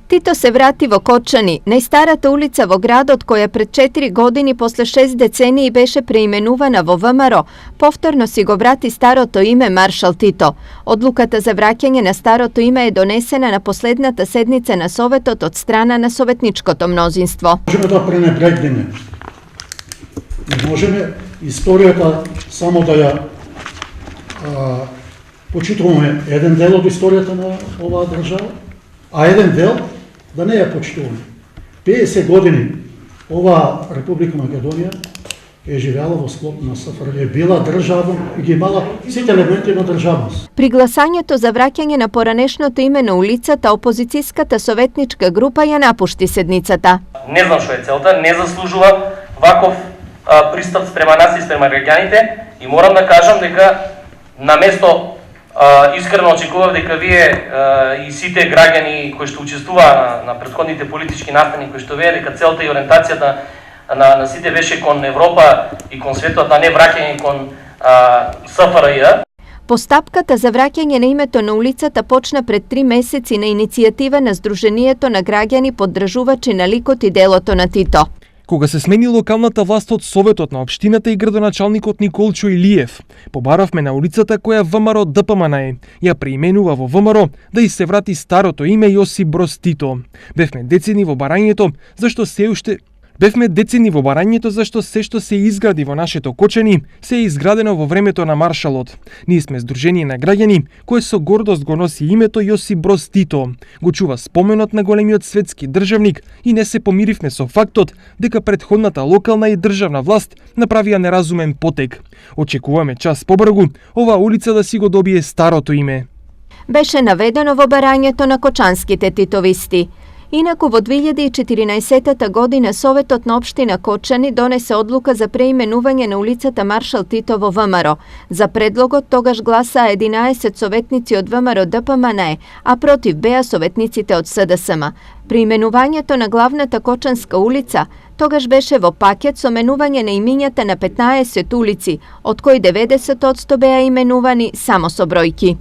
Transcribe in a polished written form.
Tito se vrati во Кочани, најстарата улица во градот која пред 4 години после 6 децении беше преименувана во ВМРО, повторно си го врати старото име Маршал Тито. Одлуката за враќање на старото име е донесена на последната седница на Советот од страна на советничкото мнозинство. Можеме да пренебрегнеме. Можеме историјата само да ја почитуваме еден дел од историјата на оваа држава, а еден дел да не ја почитуваме. 50 години оваа Република Македонија е живеала во склоп на СФРJ, е била држава и ги имала сите елементи на државност. При гласањето за враќање на поранешното име на улицата, опозицијската советничка група ја напушти седницата. Не знам што е целта, не заслужува ваков пристап спрема нас и спрема граѓаните и морам да кажам дека на место искрено очекував дека вие и сите граѓани кои што учествуваа на претходните политички настани, кои што вее дека целта и ориентацијата на сите беше кон Европа и кон светот, а не враќање кон СФРJ. Постапката за враќање на името на улицата почна пред 3 месеци на иницијатива на Сдруженијето на граѓани поддржувачи на ликот и делото на Тито. Кога се смени локалната власт од Советот на општината и градоначалникот Николчо Илиев, побаравме на улицата која ВМРО ДПМН ја преименува во ВМРО да и се врати старото име Јосип Броз Тито. Бевме децени во барањето зашто се што се изгради во нашето Кочани се е изградено во времето на Маршалот. Ние сме здружение на граѓани кое со гордост го носи името Јосип Броз Тито. Го чува споменот на големиот светски државник и не се помиривме со фактот дека претходната локална и државна власт направија неразумен потек. Очекуваме час побргу оваа улица да си го добие старото име. Беше наведено во барањето на кочанските титовисти. Инаку во 2014 година Советот на општина Кочани донесе одлука за преименување на улицата Маршал Тито во ВМРО. За предлогот тогаш гласаа 11 советници од ВМРО ДПМН, а против беа советниците од СДСМ. Преименувањето на главната Кочанска улица тогаш беше во пакет со менување на имињата на 15 улици, од кои 90% беа именувани само со бројки.